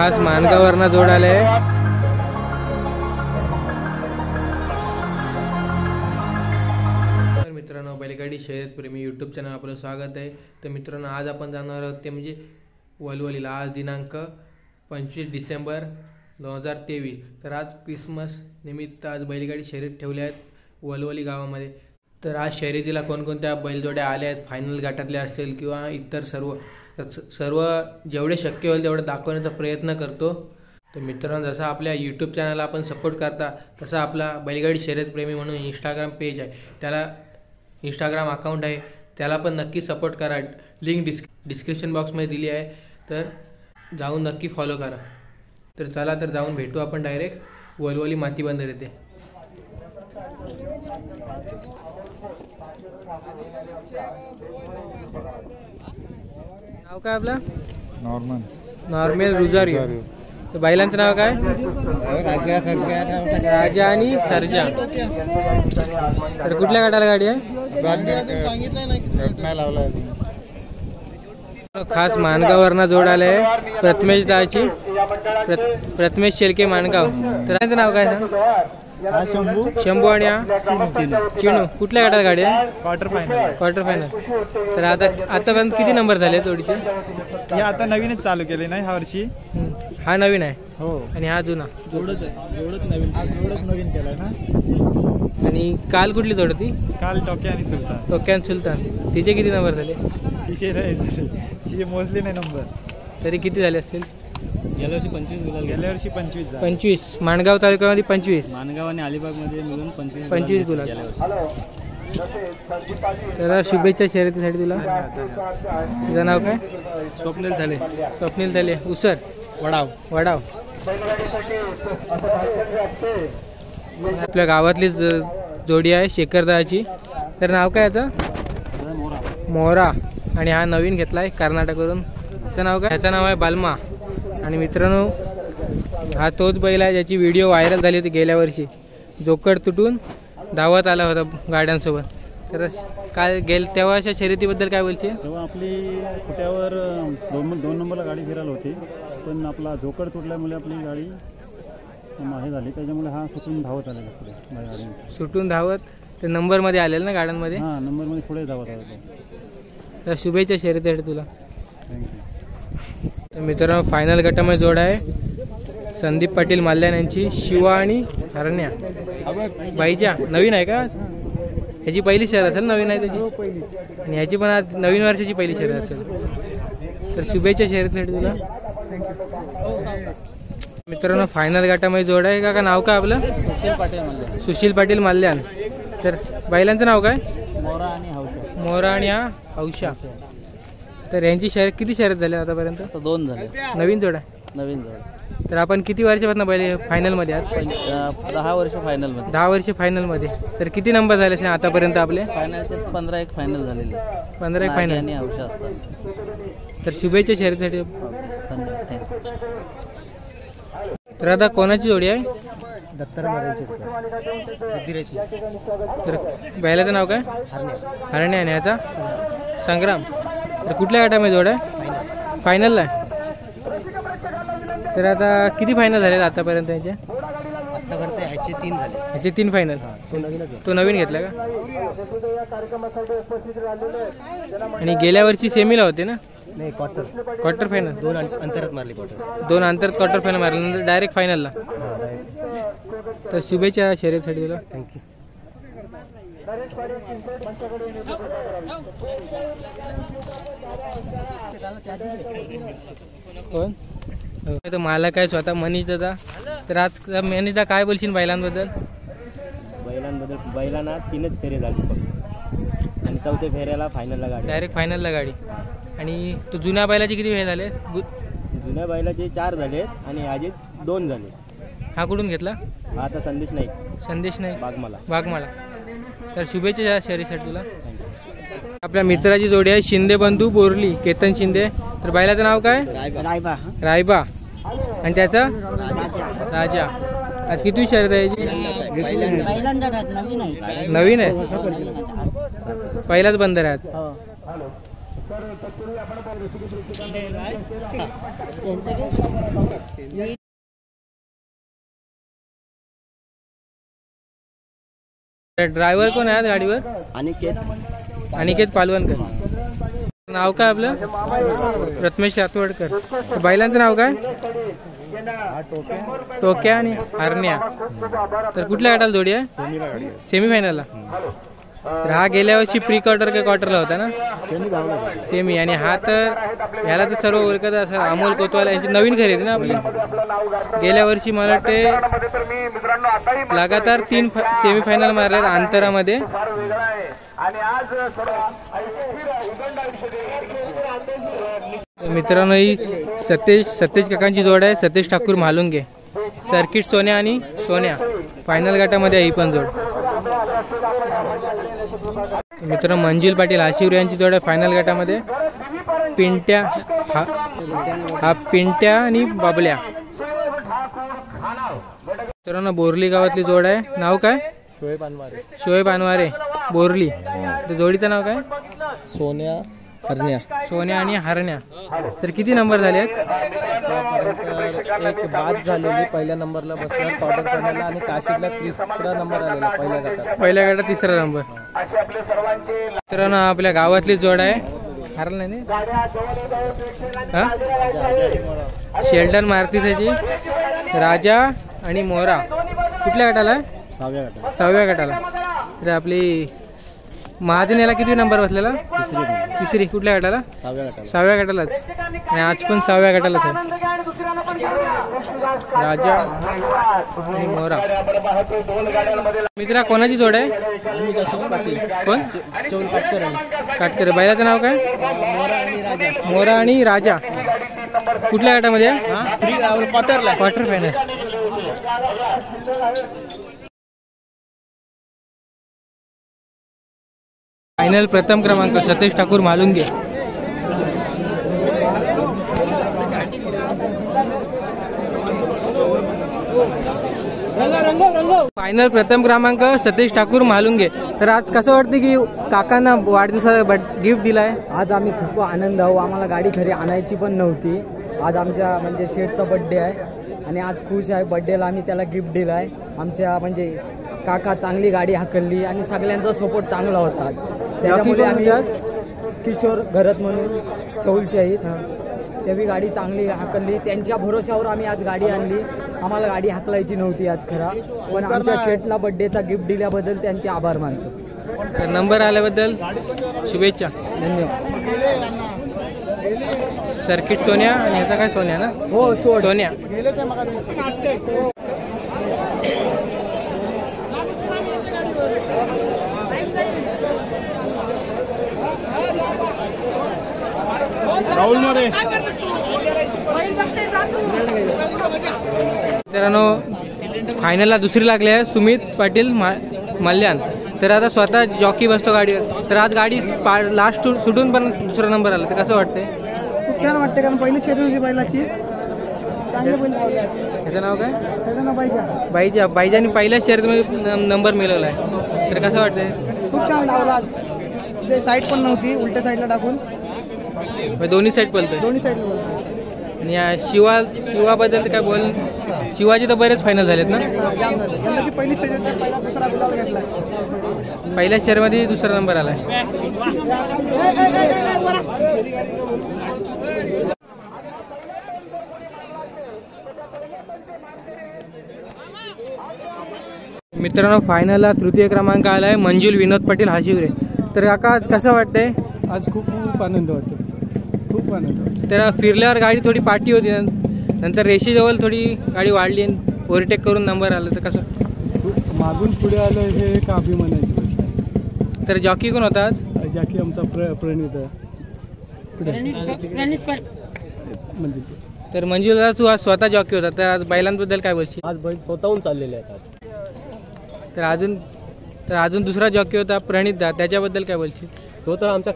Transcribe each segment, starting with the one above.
खास मानगावरनं जोड आले। तर मित्रांनो, बैलगाडी शर्यत प्रेमी यूट्यूब चॅनल आपलं स्वागत आहे। तर मित्रांनो, आज आपण जाणार आहोत ते म्हणजे वलवलीला। आज दिनांक 25 डिसेंबर 2023। तर आज क्रिसमस निमित्त आज बैलगाडी शर्यत ठेवल्या आहेत वलवली गावामध्ये। तर आज शर्यतीला कोणकोणत्या बैलजोड्या आल्या आहेत, फायनल गटातल्या असतील किंवा इतर सर्व जेवढे शक्य होईल तेवढं दाखवण्याचा प्रयत्न करतो। तर मित्रांनो, जसं आपल्या यूट्यूब चॅनलला आपण सपोर्ट करता तसं आपला बैलगाडी शर्यत प्रेमी म्हणून इंस्टाग्राम पेज आहे, त्याला इंस्टाग्राम अकाउंट आहे, त्याला पण नक्की सपोर्ट करा। लिंक डिस्क्रिप्शन बॉक्समध्ये दिली आहे, तर जाऊन नक्की फॉलो करा। तर चला, तर जाऊन भेटू आपण डायरेक्ट वलवली माती बंदर येथे। नाव काय आपलं? नॉर्मल रुजारियो। तर बैलांचं नाव काय? राजा आणि सर्जा। तर कुठल्या गटाला गाडी आहे? खास मानगाववरनं जोड आले प्रथमेश दाची, प्रथमेश शेलके मानगाव। तर त्यांचं नाव काय सांग? शंभू आणि चिनू। कुठल्या गटाला गाडी आहे? Quarter final. तर आतापर्यंत किती नंबर झाले जोडीचे? हे आता नवीनच चालू केले नाही ह्या वर्षी। हा नवीन आहे हो, आणि हा जुना जोडच नवीन केलाय ना। आणि काल कुठली जोड होती? काल टोक्या आणि सुलतान। तिचे किती नंबर झाले? तिचे मोजले नाही नंबर, तरी किती झाले असतील? गेल्या वर्षी 25 25 माणगाव तालुक्यामध्ये 25, मानगाव आणि अलिबाग मध्ये मिळून 25 गुलाल। तर शुभेच्छा शर्यतीसाठी तुला। तुझं नाव काय? स्वप्नील झाले उसर वडाव। आपल्या गावातलीच जोडी आहे शेखरदाची। तर नाव काय याचं? मोरा। आणि हा नवीन घेतलाय कर्नाटकवरून। त्याचं नाव काय? त्याचं नाव आहे बालमा। आणि मित्रांनो, हा तोच बैल आहे ज्याची व्हिडिओ व्हायरल झाली होती गेल्या वर्षी, जोकड तुटून धावत आला होता गाड्यांसोबत। तर काय तेव्हाच्या शर्यतीबद्दल काय बोलशील? तेव्हा आपली कुट्यावर दोन नंबरला गाडी फिरायला होती, पण आपला जोकड तुटल्यामुळे आपली गाडी हे झाली, त्याच्यामुळे हा सुटून धावत आलेला पुढे। सुटून धावत ते नंबरमध्ये आलेलं ना गाड्यांमध्ये? हां, नंबरमध्ये पुढे धावत आला। तर शुभेच्छा शर्यतीसाठी तुला। थँक्यू। तर मित्रांनो, फायनल गटामध्ये जोड आहे संदीप पाटील माल्यान यांची शिवा आणि हरण्या बाईच्या। नवीन आहे का? ह्याची पहिली शर्यत असेल? नवीन आहे त्याची, आणि ह्याची पण आज नवीन वर्षाची पहिली शर्यत असेल। तर शुभेच्छा शर्यतीसाठी तुला। मित्रांनो, फायनल गटामध्ये जोड आहे का नाव काय आपलं? सुशील पाटील माल्यान। तर बैलांचं नाव काय? मोरा आणि हा हौशा। तर यांची शर्यत किती शर्यत झाल्या आतापर्यंत? 2 झाले। नवीन जोड आहे? नवीन जोड। तर आपण किती वर्षापासून बैल फायनल मध्ये आहात? 10 वर्ष फायनल मध्ये। 10 वर्ष फायनल मध्ये। तर किती नंबर झाले असेल आतापर्यंत आपले? फायनलचे 15 फायनल झालेले। 15 फायनल आणि हौशा असतात। तर शुभेच्छा शर्यतीसाठी। धन्यवाद। तर आता कोणाची जोडी आहे? तर बैलाचं नाव काय? हरण्या। आणि याचा संग्राम। तर कुठल्या गटामध्ये जोड आहे? फायनलला आहे। तर आता किती फायनल झाले आतापर्यंत याचे? ह्याचे 3 झाले। ह्याचे 3 फायनल। तो नवीन घेतला का? आणि गेल्या वर्षी सेमीला होते ना? नाही, क्वार्टर फायनल। 2 अंतरात मारली क्वार्टर। 2 अंतरात क्वार्टर फायनल मारल्यानंतर डायरेक्ट फायनलला। तर शुभेच्छा शर्यतीसाठी तुला। थँक्यू। कोण? तर मला काय स्वतः मनीष दादा। तर आज मनीष दादा काय बोलशील बैलांबद्दल? बैलांना 3च फेरे झाले फक्त, आणि 4थ्या फेऱ्याला फायनलला गाडी, डायरेक्ट फायनलला गाडी। आणि तो जुन्या बैलाचे किती फेरे झाले? जुन्या बैलाचे 4 झाले आणि आजी 2 झाले। हा कुठून घेतला? आता संदेश नाही बागमाला। तर शुभेच्छा शर्यतीसाठी तुला। आपल्या मित्राची जोडी आहे शिंदे बंधू बोरली, केतन शिंदे। तर बैलाचं नाव काय? रायबा। आणि त्याचा राजा। आज किती शर्यत आहे याची? नवीन आहे, पहिलाच बंदर आहे। ड्रायव्हर कोण आहे गाडीवर? अनिकेत पालवणकर. नाव काय आपलं? प्रथमेश रातवडकर. बैलांचं नाव काय? टोक्या आणि हरण्या. तर कुठल्या गटाला जोडी आहे? सेमी फायनलला. तर हा गेल्या वर्षी प्री क्वार्टर का क्वार्टरला होता ना? सेमी. आणि हा तर ह्याला तर सर्व ओळखत असं अमोल कोतवाल यांची नवीन खरेदी ना आपली. गेल्या वर्षी मला वाटते लगातार 3 सेमी फायनल मारल्यात अंतरामध्ये. मित्रांनो ही सतेज काकांची जोड आहे. सतेज ठाकूर म्हालुंगे. सर्किट सोन्या आणि सोन्या फायनल गटामध्ये आहे ही पण जोड. मित्रांनो मंजिल पाटील आशिवरे यांची जोड आहे फायनल गटामध्ये. पिंट्या हा पिंट्या आणि बाबल्या. मित्रांनो बोरली गावातली जोड आहे. नाव काय? शोएब अनवारे बोरली. तर जोडीचं नाव काय? सोन्या आणि हरण्या. तर किती नंबर झाले आहेत? एक बाद झालेली पहिल्या नंबरला बसणार क्वार्टर फायनलला आणि काशीला 3रा नंबर आलेला पहिल्या गटात 3रा नंबर. मित्रांनो आपल्या गावातली जोड आहे. हरला नाही शेल्डन मारुतीची राजा आणि मोरा. कुठल्या गटाला? 6व्या गटाला. तर आपली महाजन याला किती नंबर बसलेला? तिसरी. कुठल्या गटाला? 6व्या गटालाच. आणि आज पण 6व्या गटालाच आहे. राजा आणि मोरा. मित्रा कोणाची जोड आहे? कोण? काटकर. बैलाचं नाव काय? मोरा आणि राजा. कुठल्या गटामध्ये? Quarter final. फायनल प्रथम क्रमांक सतेज ठाकूर म्हालुंगे. फायनल प्रथम क्रमांक सतेज ठाकूर म्हालुंगे. तर आज कसं वाटतं की काकांना वाढदिवसाचा गिफ्ट दिलाय? आज आम्ही खूप आनंद आहोत. आम्हाला गाडी खरी आणायची पण नव्हती. आज आमच्या म्हणजे शेठचा बड्डे आहे आणि आज खुश आहे. बड्डेला आम्ही त्याला गिफ्ट दिलं आहे. आमच्या म्हणजे काका चांगली गाडी हाकलली आणि सगळ्यांचा सपोर्ट चांगला होता. त्याच्यामुळे आम्ही किशोर घरत म्हणून चौलचे आहेत, त्यावी गाडी चांगली हाकलली. त्यांच्या भरोशावर आम्ही आज गाडी आणली. आम्हाला गाडी हाकलायची नव्हती आज खरा, पण आमच्या शेठला बड्डेचा गिफ्ट दिल्याबद्दल त्यांचे आभार मानतो. नंबर आल्याबद्दल शुभेच्छा. धन्यवाद. सर्किट सोन्या आणि ह्याचा काय सोन्या ना? हो सोन्या. मित्रांनो फायनलला दुसरी लागली आहे सुमित पाटील मल्याण. तर आता स्वतः जॉकी बसतो गाडीवर. तर आज गाडी लास्ट सुटून पण 2रा नंबर आला. तर कसं वाटतंय? खूप छान वाटते, कारण पहिली शेड्यूल होती बैलाची. ह्याचं नाव काय? बाईजानी पहिल्या शर्यतीमध्ये नंबर मिळवला आहे. तर कसं वाटतंय? खूप छान धावला आज. ते साईड पण नव्हती, उलट्या साईडला टाकून दोन्ही साईड बोलतोय. दोन्ही साईडला. आणि या शिवाबद्दल काय बोल? शिवाजी तर बरेच फायनल झालेत ना? पहिली दुसरा गुलाल घेतला. पहिल्या शहरमध्ये 2रा नंबर आलाय. मित्रांनो फायनलला 3य क्रमांक आलाय मंजुल विनोद पाटील हाशिवरे. तर काका आज कसं वाटतंय? आज खूप आनंद वाटतो, खूप आनंद वाटतो. तर फिरल्यावर गाडी थोडी पाठी होती, नंतर रेषेजवळ थोडी गाडी वाढली, ओव्हरटेक करून नंबर आला. तर कसं मागून पुढे आलं हे एक अभिमानाची गोष्ट आहे. तर जॉकी कोण होता आज? जॉकी आमचा प्रणित म्हणजे. तर मंजुला तू आज स्वतः जॉकी होता, तर आज बैलांबद्दल काय बोलशील? आज बैल स्वतःहून चाललेले आहेत आज. तर अजून 2रा जॉकी होता प्रणित दा, त्याच्याबद्दल काय बोलशील? तो तर आमच्या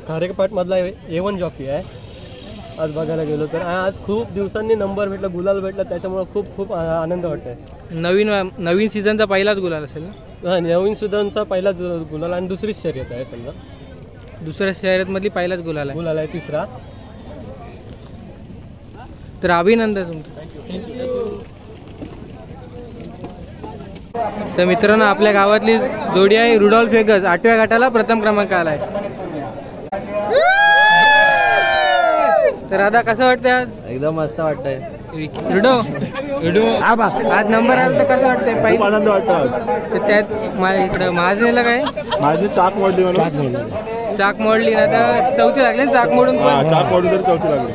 खारेपाटमधला A1 जॉकी आहे. आज बघायला गेलो तर आज खूप दिवसांनी नंबर भेटला, गुलाल भेटला, त्याच्यामुळे खूप आनंद वाटतोय. नवीन सीझनचा पहिलाच गुलाल असेल ना? नवीन सीझनचा पहिलाच गुलाल आणि 2रीच शर्यत आहे समजा. दुसऱ्या शर्यतमधली पहिलाच गुलाल आहे. गुलाल आहे तिसरा. तर अभिनंदन तुमचं. तर मित्रांनो आपल्या गावातली जोडी आहे रुडॉल्फ वेगस. 8व्या गटाला प्रथम क्रमांक आलाय. तर आता कसं वाटतंय आज? एकदम मस्त वाटतंय. रुडो आज नंबर आला तर कसं वाटतंय? आनंद वाटतो. तर त्यात इकडं महाजनेला काय माझी चाक मोडली म्हणून चाक मोडली ना तर चौथी लागली ना चाक मोडून. चाक मोडून तर चौथी लागली.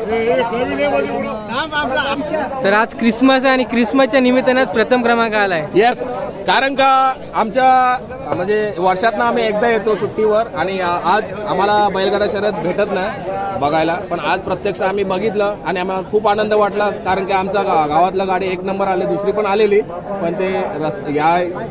तर आज क्रिसमस आहे आणि क्रिसमसच्या निमित्ताने प्रथम क्रमांक आलाय. येस, कारण का आमच्या म्हणजे वर्षातनं आम्ही एकदा येतो सुट्टीवर आणि आज आम्हाला बैलगाडा शर्यत भेटत नाही बघायला, पण आज प्रत्यक्ष आम्ही बघितलं आणि आम्हाला खूप आनंद वाटला. कारण की आमच्या गावातला गाडी 1 नंबर आली, दुसरी पण आलेली, पण ते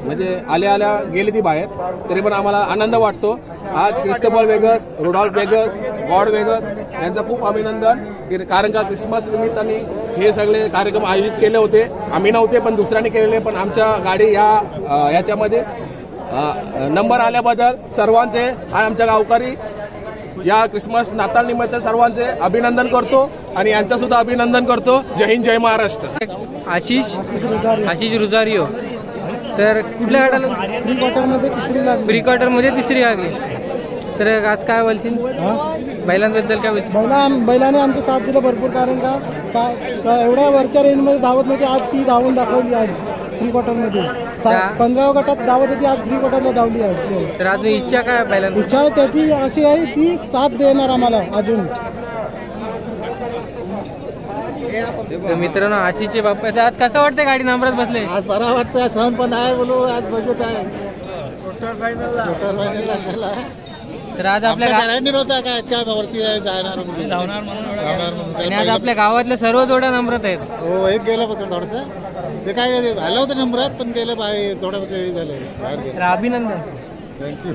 म्हणजे आल्या गेली ती बाहेर, तरी पण आम्हाला आनंद वाटतो. आज Christopher Vegas, Rudolph Vegas, God Vegas यांचं खूप अभिनंदन. कारण का क्रिसमस निमित्ताने हे सगळे कार्यक्रम आयोजित केले होते. आम्ही नव्हते पण दुसऱ्याने केलेले, पण आमच्या गाडी याच्यामध्ये नंबर आल्याबद्दल सर्वांचे आणि आमच्या गावकरी या क्रिसमस नाताळ निमित्त सर्वांचे अभिनंदन करतो आणि यांचं सुद्धा अभिनंदन करतो. जय हिंद, जय महाराष्ट्र. आशिष रुजारियो. तर कुठल्या गटाला? प्री क्वार्टर मध्ये तिसरी लागली. तर आज काय बोलशील बैलांबद्दल? काय बोलशील? बैलाने आमचा साथ दिला भरपूर. कारण का एवढ्या वरच्या रेंजमध्ये धावत नव्हती, आज ती धावून दाखवली. आज फ्री क्वार्टर मध्ये 15व्या गटात धावत होती, आज फ्री क्वार्टरला धावली आहे. तर अजून इच्छा काय बैलांची? इच्छा त्याची अशी आहे, ती साथ देणार आम्हाला अजून. तर मित्रांनो आशिषचे बाप्पा आज कसं वाटतंय गाडी नंबरात बसले? आज बरा वाटतं. सण पण आहे बोलू, आज बघत आहे. क्वार्टर फायनलला गेला. तर आज आपल्या होता काय त्या वरती जाणार आणि आज आपल्या गावातल्या सर्व जोड्या नंबरात आहेत. हो, एक गेलं फक्त थोडंसं. ते काय झालं होतं नंबरात, पण गेलं बाहेर थोडं झालं. तर अभिनंदन. थँक्यू.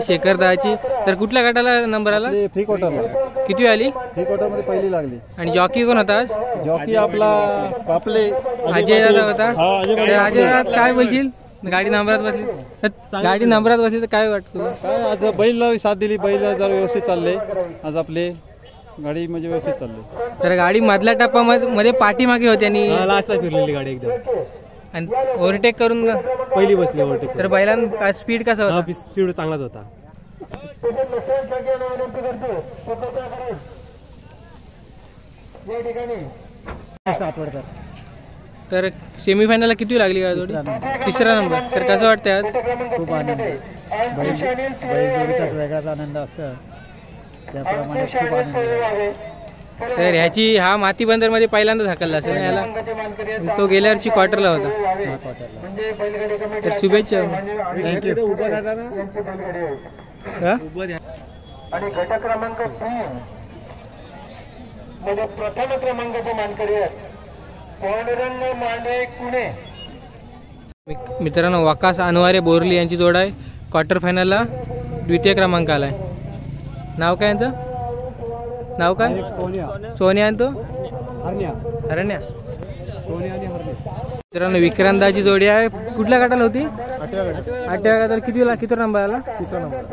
शेखर दहाची. तर कुठल्या गटाला नंबर आला? फ्री क्वार्टरला. किती आली? फ्री क्वार्टर मध्ये पहिली लागली. आणि जॉकी कोण होता आज? जॉकी आपला आपले अजय दादा होता. अजय दादा काय बोलशील? गाडी नंबरात बसली. गाडी नंबरात बसली तर काय वाटतं तुला? काय आज बैलला साथ दिली. बैल जर व्यवस्थित चालले आज आपले गाडी म्हणजे व्यवस्थित चालले. तर गाडी मधल्या टप्प्यामध्ये पाठीमागे होती आणि लास्टला फिरलेली गाडी एकदम आणि ओव्हरटेक करून पहिली बसली ओव्हरटेक. तर बैलांना स्पीड कसा होता? स्पीड चांगलाच होता. तर सेमीफायनलला किती लागली का जोडी? तिसरा नंबर. तर कसं वाटतंय आज? खूप आनंद. बैलजोडीचा वेगळाच आनंद असतो, त्याप्रमाणे खूप आनंद. तर ह्याची हा माती बंदर मध्ये पहिल्यांदाच हाकलला असेल याला. तो गेल्या वर्षी क्वार्टरला होता. तर शुभेच्छा. थँक्यू. आणि गट क्रमांक 3 मध्ये प्रथम क्रमांकाचे मानकरी आहेत पांडुरंग मांडे कुणे. मित्रांनो वाकास अनवारे बोरली यांची जोड आहे. क्वार्टर फायनलला द्वितीय क्रमांक आलाय. नाव काय यांचं? नाव काय? सोनिया आणि तो हरण्या. मित्रांनो विक्रांताची जोडी आहे. कुठल्या गटाला होती? 8व्या गटाला. किती नंबर आला?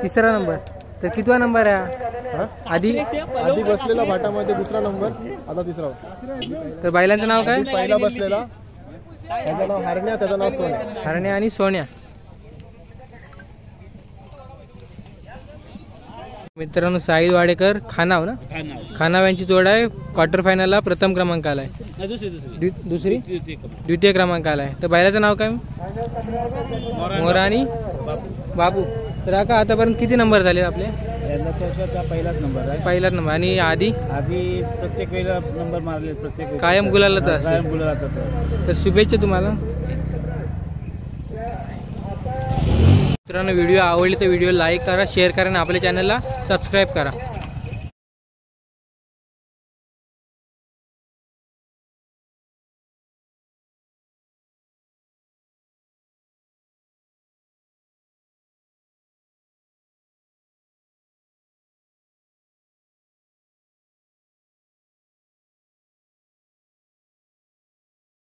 तिसरा नंबर. तर कितवा नंबर आहे? आधी बसलेला भाटामध्ये 2रा नंबर, आता 3रा. तर बैलांचं नाव काय? पहिला बसलेला त्याचं नाव हरण्या, त्याचं नाव सोन्या. हरण्या आणि सोन्या. मित्रांनो साईद वाडेकर खानाव ना, खानाव यांची जोड आहे. क्वार्टर फायनलला प्रथम क्रमांक आलाय. दुसरी द्वितीय क्रमांक आलाय. तर बैलाचं नाव काय? मोरा आणि बाबू. तर का आतापर्यंत किती नंबर झाले आपले? पहिलाच नंबर आहे. पहिलाच नंबर. आणि आधी प्रत्येक वेळेला नंबर मारले. प्रत्येक कायम गुलाला कायम गुलाला. तर शुभेच्छा तुम्हाला. मित्रांनो व्हिडिओ आवडली तर व्हिडिओ लाईक करा, शेअर करा आणि आपल्या चॅनलला सबस्क्राईब करा.